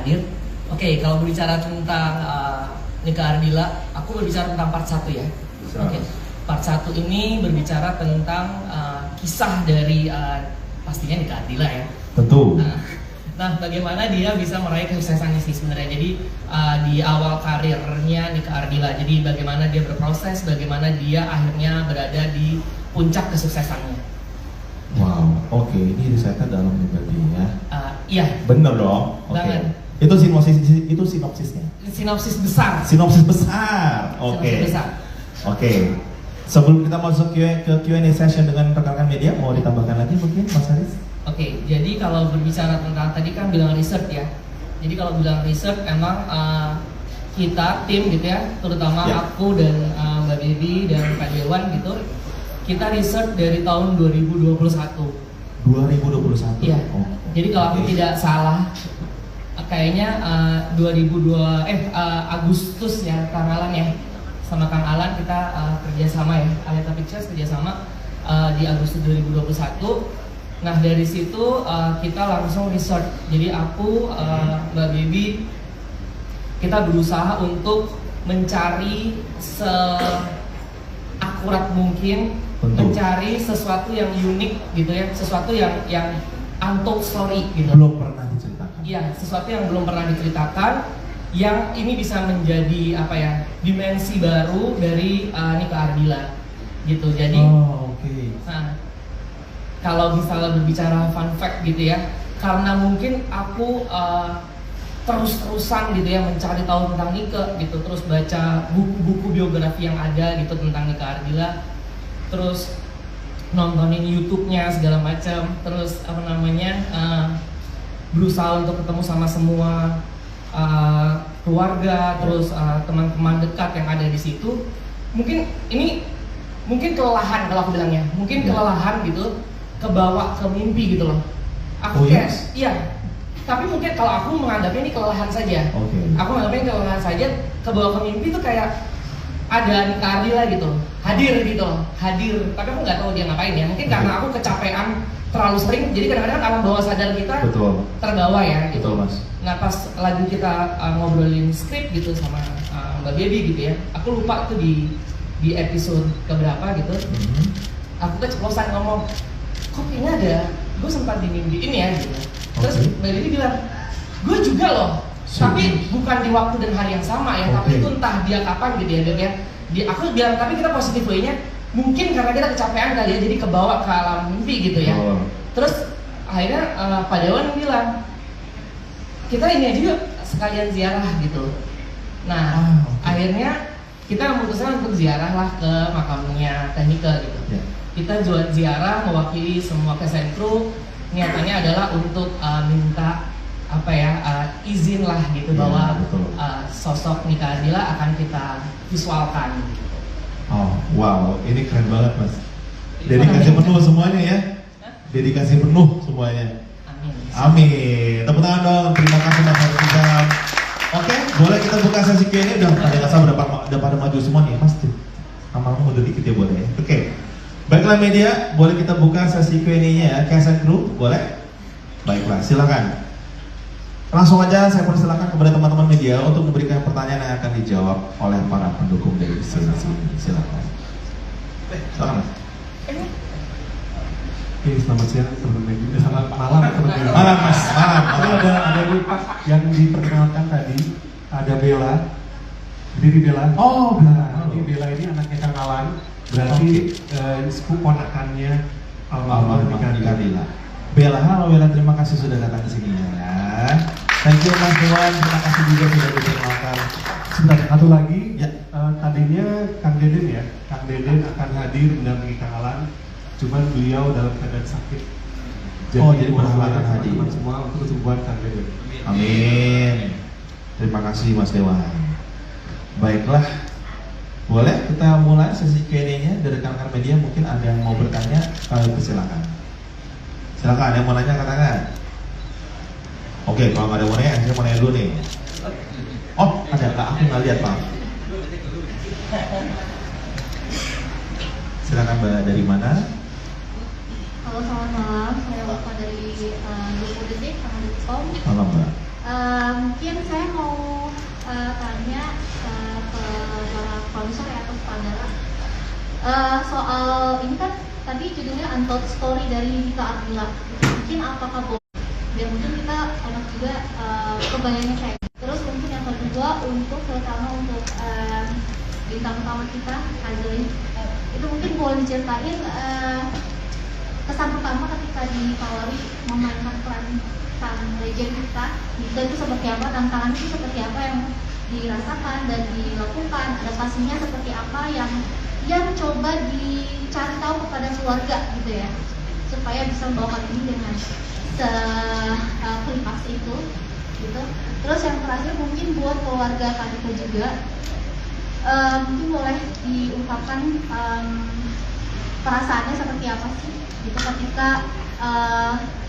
hadir. Oke, kalau berbicara tentang Nika Ardila, aku berbicara tentang part 1 ya. Oke. Part 1 ini berbicara tentang kisah dari pastinya Nika Ardila ya. Tentu. Nah, bagaimana dia bisa meraih kesuksesannya sih sebenarnya. Jadi di awal karirnya Nika Ardila, jadi bagaimana dia berproses, bagaimana dia akhirnya berada di puncak kesuksesannya. Wow, oke, ini risetnya dalam berarti ya. Iya. Bener dong. Oke. Itu sinopsisnya. Sinopsis besar. Sinopsis besar. Oke. Sinopsis besar. Oke. Sebelum kita masuk ke Q&A session dengan rekan-rekan media, mau ditambahkan lagi mungkin Mas Haris? Oke, jadi kalau berbicara tentang tadi kan bilang research ya. Jadi kalau bilang research emang kita tim gitu ya, terutama aku dan Mbak Baby dan Pak Dewan gitu, kita research dari tahun 2021. 2021. Iya. Oh. Jadi kalau aku tidak salah, kayaknya Agustus ya, Kang Alan ya, sama Kang Alan kita kerjasama ya, Aleta Pictures kerjasama di Agustus 2021. Nah dari situ kita langsung research. Jadi aku, Mbak Baby, kita berusaha untuk mencari seakurat mungkin, mencari sesuatu yang unik gitu ya, sesuatu yang untold story gitu. Belum pernah diceritakan. Iya, sesuatu yang belum pernah diceritakan, yang ini bisa menjadi apa ya, dimensi baru dari Nika Ardila gitu. Jadi, nah, kalau misalnya berbicara fun fact gitu ya, karena mungkin aku terus-terusan gitu ya mencari tahu tentang Nika gitu, terus baca buku-buku biografi yang ada gitu tentang Nika Ardila, terus nontonin YouTube-nya segala macam, terus berusaha untuk ketemu sama semua keluarga, terus teman-teman dekat yang ada di situ. Mungkin kelelahan kalau aku bilangnya, kelelahan gitu, kebawa ke mimpi gitu loh. Aku iya. Tapi mungkin kalau aku menganggapnya ini kelelahan saja. Aku menganggapnya kelelahan saja, kebawa ke mimpi itu kayak ada Nika Ardila gitu, hadir. Tapi aku nggak tahu dia ngapain ya. Mungkin karena aku kecapean terlalu sering, jadi kadang-kadang alam bawah sadar kita terbawa ya gitu. Betul, Mas. Nah pas lagi kita ngobrolin skrip gitu sama Mbak Baby gitu ya, aku lupa itu di episode keberapa gitu. Aku keceplosan ngomong, kok kayaknya ada, gue sempat di mimpi ini ya gitu. Terus Mbak Baby bilang, gue juga loh. Tapi bukan di waktu dan hari yang sama ya, tapi itu entah dia kapan gitu ya Beb ya. Aku bilang, tapi kita positif way-nya mungkin karena kita kecapean kali ya, jadi kebawa ke alam mimpi gitu ya. Terus akhirnya Pak Dewan bilang, kita ini aja yuk sekalian ziarah gitu. Nah akhirnya kita memutuskan untuk ziarah lah ke makamnya Teh Nika gitu. Kita ziarah mewakili semua Kesain Kru. Niatannya adalah untuk minta izin lah gitu bahwa sosok Nika Ardila akan kita visualkan gitu. Oh wow, ini keren banget Mas. Dedikasi penuh semuanya ya. Dedikasi penuh semuanya. Amin. Tepuk tangan dong. Terima kasih Mas Haris. Oke, boleh kita buka sesi Q&A. Udah pada maju semua nih pasti. Amalmu mundur dikit ya boleh ya. Oke. Baiklah media, boleh kita buka sesi Q&A-nya ya. Kesain Kru, boleh? Baiklah, silakan. Langsung aja saya persilakan kepada teman-teman media untuk memberikan pertanyaan yang akan dijawab oleh para pendukung dari sini. Silakan. Silakan Mas. Selamat siang teman-teman media. Selamat malam teman-teman. Malam Mas. Malam. Ada yang diperkenalkan tadi. Ada Bella. Diri Bella. Oh Bella. Ini Bella ini anaknya Kang Alan. Berarti sepupu ponakannya almarhum Nika Ardila. Bella, halo Bella, terima kasih sudah datang ke sini ya. Thank you Mas Dewan, terima kasih juga sudah diperkenalkan. Sebentar, satu lagi, ya. Tadinya Kang Deden ya, Kang Deden akan hadir mendampingi Kang Alan, cuman beliau dalam keadaan sakit. Jadi berhalangan hadir. Teman semua untuk kesembuhan Kang Deden. Amin. Terima kasih Mas Dewan. Baiklah, boleh kita mulai sesi Q&A-nya dari rekan-rekan media. Mungkin ada yang mau bertanya, silakan. Silakan, ada yang mau nanya katakan. Oke, kalau nggak ada yang mau nanya, saya mau nanya dulu nih. Oh, ada nggak? Aku nggak lihat Pak. Silakan Mbak, dari mana? Halo, selamat malam. Saya Wafa dari 20 Detik, Sama.com. Malam Mbak. Mungkin saya mau tanya ke para sponsor ya, atau sutradara soal ini kan tadi judulnya Untold Story dari Dika Ardila. Mungkin apakah boleh biar mungkin kita enak juga kebayangnya kayak gitu. Terus mungkin yang kedua untuk terutama untuk bintang utama kita Azlin, itu mungkin boleh diceritain kesan pertama ketika ditawari memainkan peran legend kita, itu seperti apa, tantangan itu seperti apa yang dirasakan dan dilakukan, adaptasinya seperti apa yang coba dicari tahu kepada keluarga gitu ya, supaya bisa membawakan ini dengan seklimaks itu gitu. Terus yang terakhir mungkin buat keluarga Kadiko juga, mungkin boleh diungkapkan perasaannya seperti apa sih gitu ketika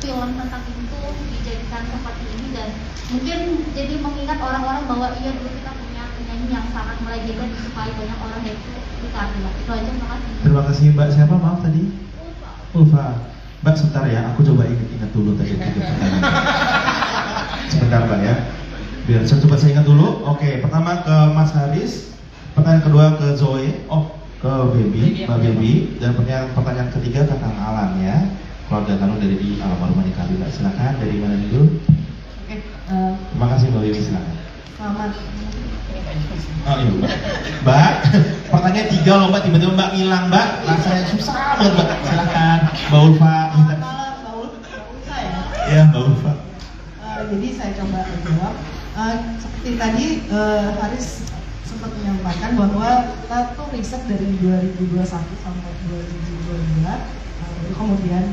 film tentang itu dijadikan seperti ini, dan mungkin jadi mengingat orang-orang bahwa iya dulu kita punya penyanyi yang sangat melegenda disukai banyak orang, yaitu Dika Ardila. Itu aja, terima kasih. Terima kasih Mbak. Siapa maaf tadi? Ulfa. Mbak sebentar ya, aku coba ingat dulu tadi pertanyaan. Sebentar Mbak ya, biar coba saya ingat dulu. Oke, pertama ke Mas Haris, pertanyaan kedua ke Zoe, ke Baby, Mbak Baby, dan pertanyaan ketiga ke Kang Alan ya. Keluarga Kanu dari di almarhumah Dika Ardila. Silakan, dari mana dulu? Oke. Terima kasih Mbak Baby, silakan. Selamat. Oh iya Mbak, pertanyaan 3 loh Mbak, tiba-tiba Mbak ngilang Mbak, rasanya susah banget Mbak. Silakan Mbak Ulfa. Selamat malam Mbak Ulfa ya. Iya Mbak Ulfa. Jadi saya coba jawab. Seperti tadi Haris sempat menyampaikan bahwa kita tuh riset dari 2021 sampai 2022, lalu kemudian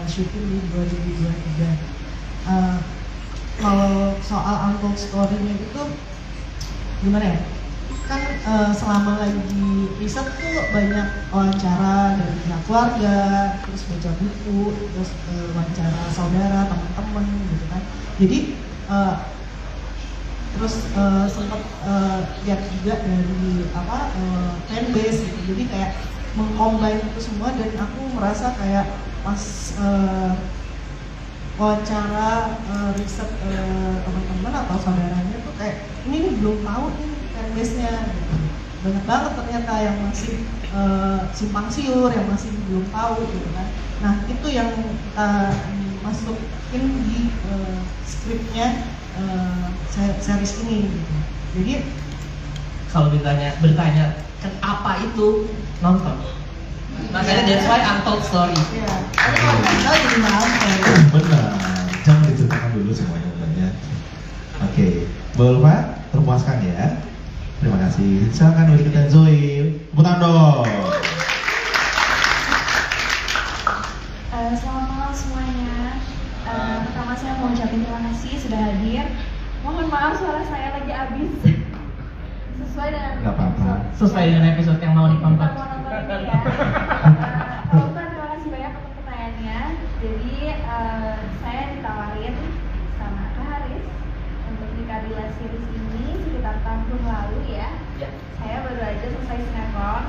syuting di 2023. Kalau soal Untold Story-nya itu gimana ya? Kan selama lagi riset tuh banyak wawancara dari pihak keluarga, terus baca buku, terus wawancara saudara, teman-teman gitu kan. Jadi terus sempat lihat juga dari fanbase gitu. Jadi kayak mengcombine itu semua, dan aku merasa kayak pas wawancara riset teman-teman atau saudaranya tuh kayak ini nih belum tahu nih fanbase-nya gitu. Banyak banget ternyata yang masih simpang siur, yang masih belum tahu gitu kan. Nah itu yang kita masukin di skripnya series ini gitu. Jadi Kalau bertanya kan apa itu, nonton. Makanya that's why Untold Story. ya, tapi kalau nggak tahu jadi maaf ya. Benar, jangan diceritakan dulu semuanya Mbaknya. Oke, Mbak Ulfa, terpuaskan ya. Terima kasih. Silakan dari kita Zoe, tepuk tangan dong. Selamat malam semuanya. Pertama saya mau ucapin terima kasih sudah hadir. Mohon maaf suara saya lagi habis. Sesuai dengan Nggak apa-apa. Sesuai dengan episode yang mau ditonton. kita mau nonton ini ya. Ulfa, terima kasih banyak untuk pertanyaannya. Jadi saya ditawarin sama Kak Haris untuk Dika Ardila series ini sekitar tahun lalu ya. Ya. Saya baru aja selesai sinetron.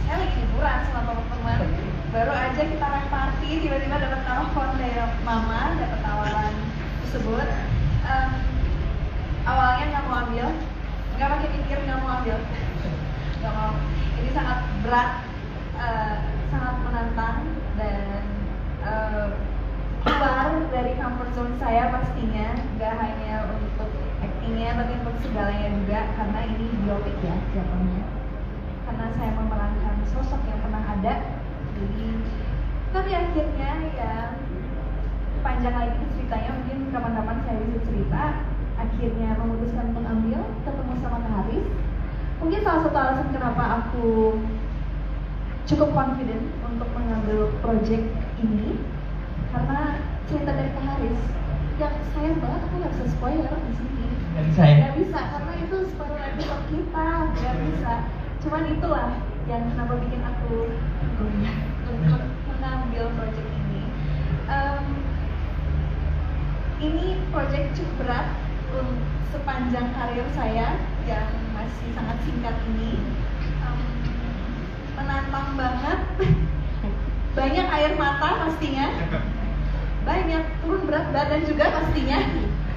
Saya lagi liburan sama teman-teman, baru aja kita live party, tiba-tiba dapat telepon dari mama, dapat tawaran tersebut. Awalnya nggak mau ambil, nggak pakai pikir, nggak mau ambil, nggak mau. Ini sangat berat, sangat menantang, dan keluar dari comfort zone saya pastinya, nggak hanya untuk actingnya tapi untuk segalanya juga, karena ini biopik ya jatuhnya. Karena saya memerankan sosok yang pernah ada, jadi tapi akhirnya ya panjang lagi ceritanya, mungkin kapan-kapan saya bisa cerita. Akhirnya memutuskan untuk ambil, ketemu sama Kak Haris. Mungkin salah satu alasan kenapa aku cukup confident untuk mengambil project ini, karena cerita dari Kak Haris yang sayang banget aku nggak bisa spoiler di sini. Nggak bisa ya? Nggak bisa, karena itu spoiler episode kita, nggak bisa. Cuman itulah yang kenapa bikin aku goyah untuk mengambil project ini. Ini project cukup berat sepanjang karir saya yang masih sangat singkat ini. Menantang banget, banyak air mata pastinya, banyak, turun berat badan juga pastinya.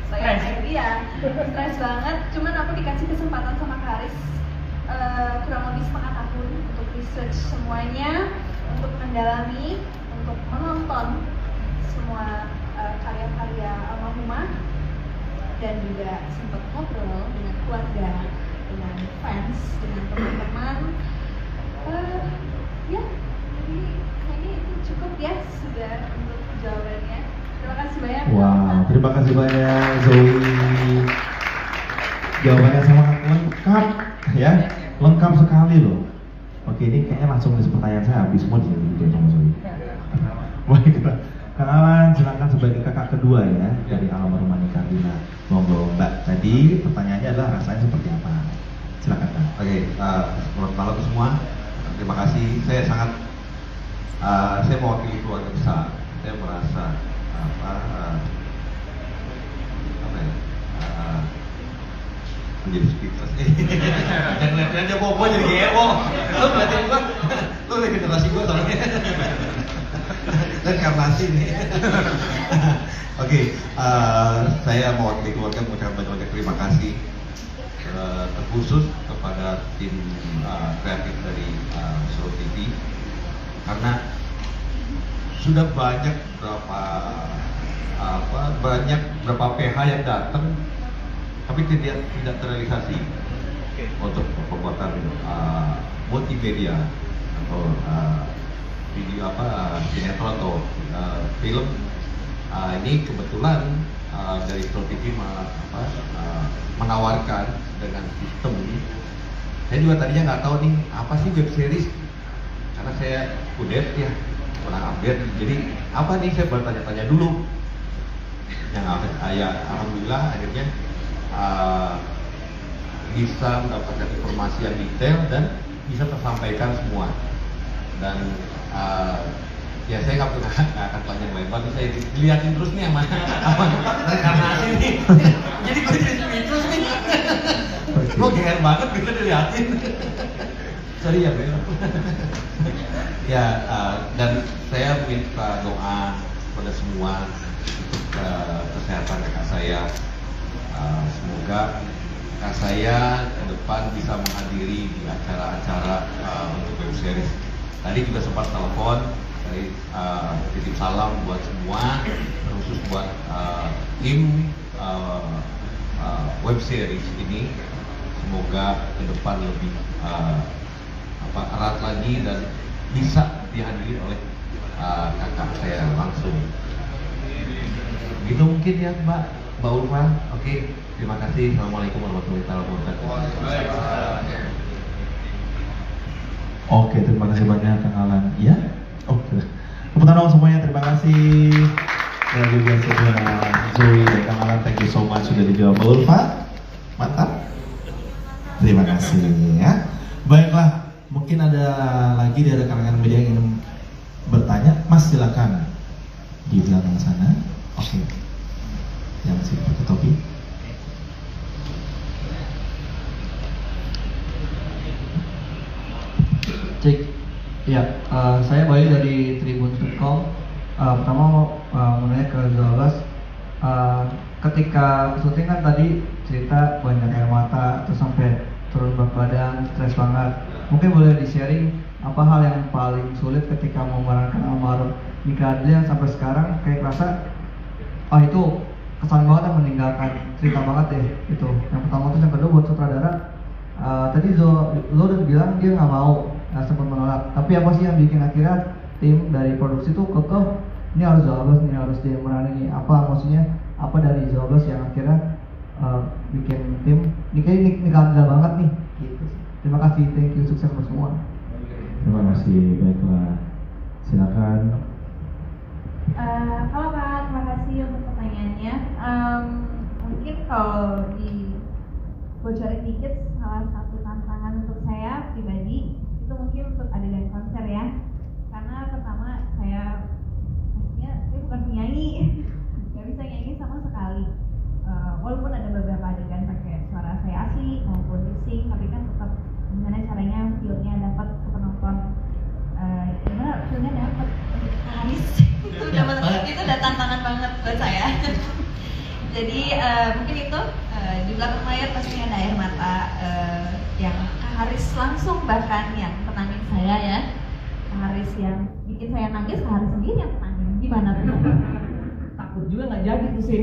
Saya stres banget. Cuman aku dikasih kesempatan sama Karis kurang lebih setengah tahun untuk research semuanya, untuk mendalami, untuk menonton semua karya-karya almarhumah, dan juga sempat ngobrol dengan keluarga, dengan fans, dengan teman-teman. Ya, jadi kayaknya itu cukup ya sudah untuk jawabannya. Terima kasih banyak. Wow, terima kasih banyak Zoe. Jawabannya sangat lengkap ya, lengkap sekali loh. Oke, ini kayaknya langsung ke pertanyaan saya habis semua di sini sama Zoe. Baik, Kang Alan, silakan sebagai kakak kedua ya dari almarhumah Karina. Monggo Mbak. Tadi pertanyaannya adalah rasanya seperti apa? Silakan Kang. Oke, selamat malam semua. Terima kasih. Saya mewakili keluarga besar. Saya merasa menjadi speechless. Jangan lihat aja gua jadi gewo. Lu ngeliatin gua, lu lihat generasi gua soalnya. Dan karnasi nih. Oke, saya mewakili keluarga mengucapkan banyak terima kasih terkhusus kepada tim kreatif dari Solo TV, karena sudah banyak berapa PH yang datang tapi tidak terrealisasi untuk pembuatan multimedia atau video sinetron atau film. Ini kebetulan dari Solo TV menawarkan dengan sistem. Saya juga tadinya nggak tahu nih apa sih web series, karena saya kudet ya, kurang update. Jadi apa nih, saya bertanya-tanya dulu. Yang alhamdulillah akhirnya bisa mendapatkan informasi yang detail dan bisa tersampaikan semua. Dan ya saya nggak akan panjang lebar, saya dilihatin terus nih yang mana reinkarnasi nih. Jadi gue jadi terus nih. Gue geer banget gitu dilihatin. Sorry ya Bel. Ya, dan saya minta doa pada semua untuk kesehatan kakak saya. Semoga kakak saya ke depan bisa menghadiri di acara-acara untuk web series. Tadi juga sempat telepon, dari titip salam buat semua, khusus buat tim web series ini. Semoga ke depan lebih erat lagi dan bisa dihadiri oleh kakak saya langsung. Gitu mungkin ya Mbak Urfa. Oke, terima kasih. Assalamualaikum warahmatullahi wabarakatuh. Oke, terima kasih banyak Kang Alan. Ya, oke. Tepuk tangan semuanya, terima kasih. Dan juga saudara Zoe dan Kang Alan, thank you so much sudah dijawab. Mbak Urfa, mantap. Terima kasih ya. Baiklah, mungkin ada lagi dari rekan-rekan media yang ingin bertanya. Mas silakan di belakang sana. Oke. Yang masih pakai topi. Cek, ya, saya Bayu dari Tribun.com. Pertama mau menanya ke Zolbas. Ketika syuting kan tadi cerita banyak air mata, terus sampai turun berat badan, stres banget. Mungkin boleh di-sharing apa hal yang paling sulit ketika memerankan almarhum Nika Adlia sampai sekarang kayak kerasa, itu kesan banget yang meninggalkan cerita banget deh itu. Yang pertama, terus yang kedua buat sutradara. Tadi lo udah bilang dia nggak mau, sempat menolak. Tapi apa sih yang bikin akhirnya tim dari produksi tuh kekeh ini harus Zolbas, ini harus dia merani. Apa maksudnya? Apa dari Zolbas yang akhirnya bikin tim ini kayak Nika banget nih? Gitu. Terima kasih, thank you, sukses buat semua. Terima kasih, baiklah. Silakan. Halo Kak, terima kasih untuk pertanyaannya. Mungkin kalau bocorin dikit, salah satu tantangan untuk saya pribadi itu mungkin untuk adegan konser ya. Karena pertama saya bukan penyanyi, nggak bisa nyanyi sama sekali. Walaupun ada beberapa adegan pakai suara saya asli maupun lip sync, tapi kan tetap gimana caranya feel-nya dapat ke penonton. Gimana feel-nya dapat Haris itu udah tantangan Jadi mungkin itu di belakang layar pastinya ada air mata yang Kak Haris langsung bahkan yang tenangin saya ya. Kak Haris yang bikin saya nangis, Kak Haris sendiri yang tenangin. Gimana tuh? Takut juga nggak jadi tuh sih.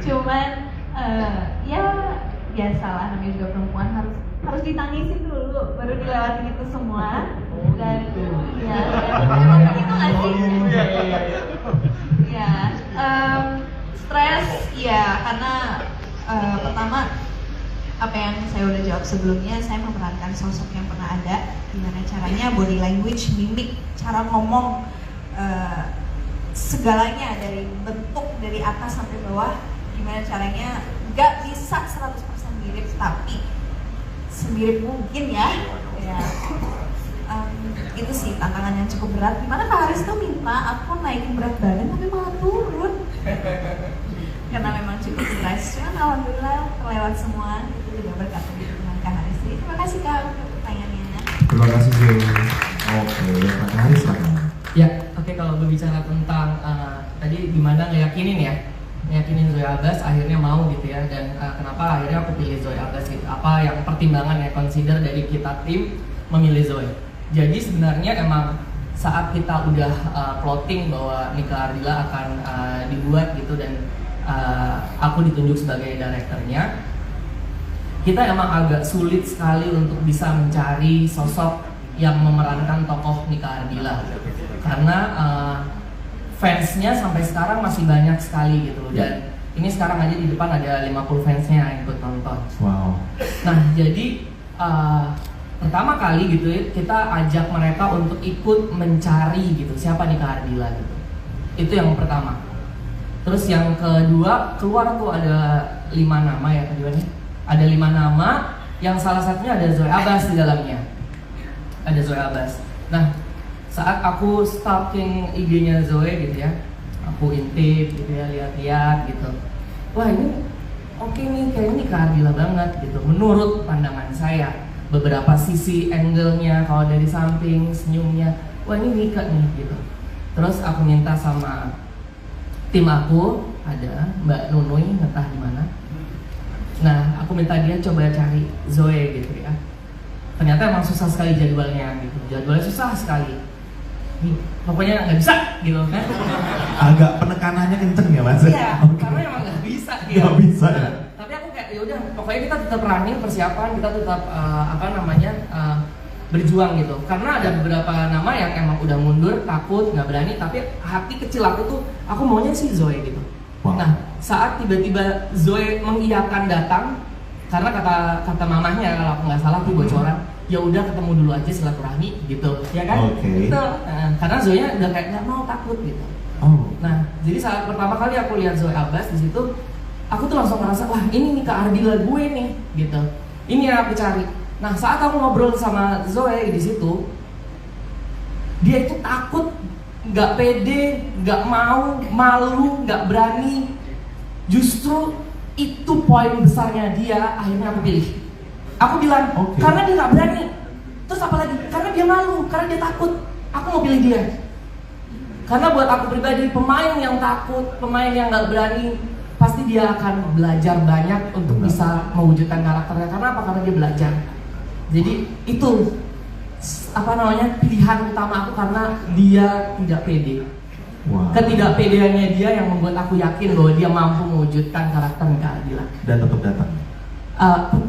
Cuman ya biasalah, namanya juga perempuan harus ditangisin dulu baru dilewatin itu semua. Dan ya emang itu nggak sih? Ya stres ya karena pertama apa yang saya udah jawab sebelumnya, saya memerankan sosok yang pernah ada, gimana caranya body language, mimik, cara ngomong, segalanya dari bentuk dari atas sampai bawah, gimana caranya nggak bisa 100% mirip tapi semirip mungkin ya. Itu sih tantangan yang cukup berat. Gimana Kak Haris tuh minta aku naikin berat badan tapi malah turun karena memang cukup stres. Cuman alhamdulillah terlewat semua, itu juga berkat dengan Kak Haris. Jadi terima kasih Kak untuk pertanyaannya. Terima kasih Zoe. Oke, Kak Haris lah. Ya, oke, kalau berbicara tentang tadi gimana ngeyakinin Zoe Abbas akhirnya mau gitu ya, dan kenapa akhirnya aku pilih Zoe Abbas gitu, apa yang pertimbangan ya consider dari kita tim memilih Zoe. Jadi sebenarnya emang saat kita udah plotting bahwa Nika Ardila akan dibuat gitu dan aku ditunjuk sebagai direkturnya, kita emang agak sulit sekali untuk bisa mencari sosok yang memerankan tokoh Nika Ardila karena fansnya sampai sekarang masih banyak sekali gitu, dan ini sekarang aja di depan ada 50 fansnya yang ikut nonton. Wow. Nah jadi pertama kali gitu ya, kita ajak mereka untuk ikut mencari gitu siapa Nika Ardila gitu. Itu yang pertama. Terus yang kedua, keluar tuh ada 5 nama ya keduanya. Ada 5 nama yang salah satunya ada Zoe Abbas di dalamnya. Ada Zoe Abbas. Nah, saat aku stalking IG-nya Zoe gitu ya, aku intip gitu ya, lihat-lihat gitu. Wah ini oke nih, kayaknya Nika Ardila banget gitu. Menurut pandangan saya, beberapa sisi angle-nya, kalau dari samping, senyumnya, wah ini Nika nih gitu. Terus aku minta sama tim aku, ada Mbak Nunuy, entah di mana. Nah, aku minta dia coba cari Zoe gitu ya. Ternyata emang susah sekali jadwalnya gitu. Jadwalnya susah sekali. Pokoknya nggak bisa gitu kan. Agak penekanannya kenceng ya Mas? Iya, karena emang nggak bisa gitu. Nggak bisa ya? Tapi aku kayak yaudah, pokoknya kita tetap running persiapan, kita tetap berjuang gitu. Karena ada beberapa nama yang emang udah mundur, takut, nggak berani, tapi hati kecil aku tuh, aku maunya sih Zoe gitu. Wow. Nah, saat tiba-tiba Zoe mengiyakan datang, karena kata mamahnya kalau aku nggak salah tuh bocoran, ya udah ketemu dulu aja silaturahmi gitu, ya kan? Oke. Gitu. Karena Zoe udah kayak nggak mau, takut gitu. Oh. Nah, jadi saat pertama kali aku lihat Zoe Abbas di situ, aku tuh langsung ngerasa, wah ini Nika Ardila gue nih, gitu. Ini yang aku cari. Nah, saat aku ngobrol sama Zoe di situ, dia itu takut, nggak pede, nggak mau, malu, nggak berani. Justru itu poin besarnya dia. Akhirnya aku pilih. Aku bilang, karena dia nggak berani. Terus apa lagi? Karena dia malu, karena dia takut. Aku mau pilih dia. Karena buat aku pribadi, pemain yang takut, pemain yang nggak berani, pasti dia akan belajar banyak untuk bisa mewujudkan karakternya. Karena apa? Karena dia belajar. Jadi itu pilihan utama aku, karena dia tidak pede. Wow. Ketidakpedeannya dia yang membuat aku yakin bahwa dia mampu mewujudkan karakter Nika Ardila. Dan tetap datang.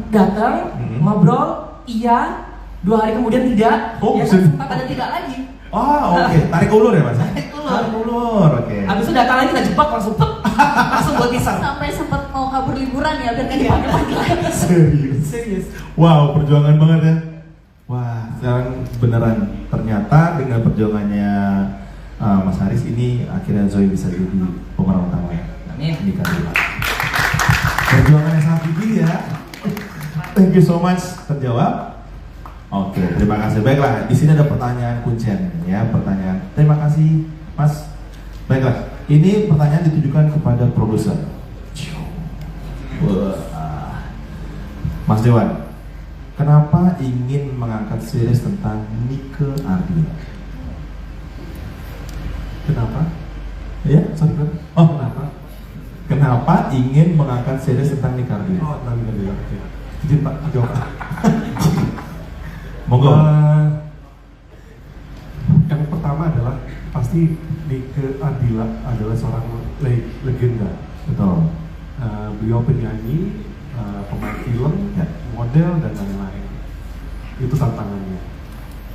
Datang, ngobrol, iya. 2 hari kemudian tidak. Oh, ya kan? Sempat ada tidak lagi. Oh, oke. Tarik ulur ya Mas? Tarik ulur. Tarik ulur, oke. Habis itu datang lagi, kita jebak langsung buat teaser. Sampai sempat mau kabur liburan ya, biar kan dipanggil lagi. Serius. Wow, perjuangan banget ya. Wah, sekarang beneran ternyata dengan perjuangannya Mas Haris ini akhirnya Zoe bisa jadi pemeran utama ya. Amin. Nika Ardila. Perjuangannya sangat gigih ya. Thank you so much, terjawab. Oke, terima kasih. Baiklah, di sini ada pertanyaan kuncian ya, pertanyaan. Terima kasih, Mas. Baiklah, ini pertanyaan ditujukan kepada produser. Mas Dewan, kenapa ingin mengangkat series tentang Nika Ardila? Kenapa? Ya? Sorry, Bro. Oh. Kenapa? Kenapa ingin mengangkat series tentang nikah dia? Oh, tentang nikah dia. Oke. Izin Pak, jawab. Monggo. Yang pertama adalah pasti Nike Ardila adalah seorang legenda. Betul. Beliau penyanyi, pemain film, model dan lain-lain. Itu tantangannya.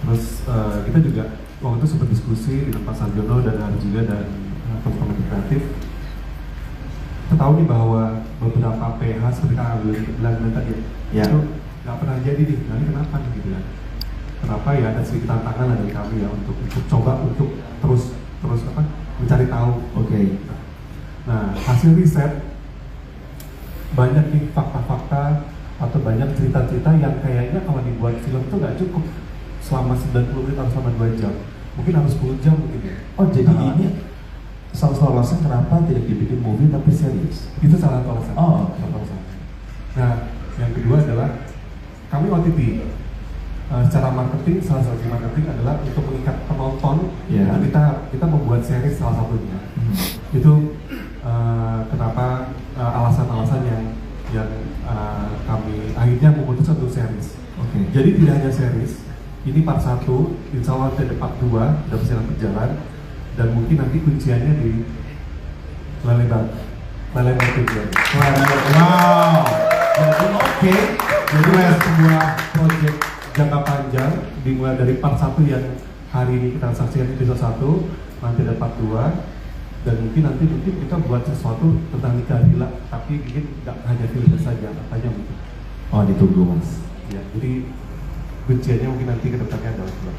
Terus kita juga waktu itu sempat diskusi dengan Pak Sarjono dan juga dan teman-teman kreatif. Kita tahu nih bahwa beberapa PH seperti Kang bilang tadi Ya. itu nggak pernah jadi nih. Nanti kenapa nih gitu kan? Kenapa ya ada sedikit tantangan dari kami ya untuk coba untuk terus mencari tahu. Oke. Nah, hasil riset banyak nih fakta-fakta atau banyak cerita-cerita yang kayaknya kalau dibuat film tuh nggak cukup selama 90 menit atau selama 2 jam. Mungkin harus 10 jam mungkin ya. Oh, jadi ini salah satu alasan kenapa tidak dibikin movie tapi series? Itu salah satu alasan. Oh, salah satu alasan. Nah, yang kedua adalah kami OTT. Secara marketing, salah satu marketing adalah untuk mengikat penonton. Yeah. Nah, kita membuat series salah satunya. Itu kenapa alasan-alasan yang kami akhirnya memutuskan untuk series. Oke. Jadi tidak hanya series, ini part 1, insya Allah ada part 2, sudah berjalan berjalan, dan mungkin nanti kunciannya di Lelebar tujuan. Wow. Jadi oke, jadi sebuah project jangka panjang dimulai dari part 1 yang hari ini kita saksikan episode 1, nanti ada part 2, dan mungkin kita buat sesuatu tentang nikah Ardila, tapi mungkin nggak hanya film saja, hanya mungkin. Oh, ditunggu Mas. Ya, jadi kunciannya mungkin nanti ke depannya adalah film.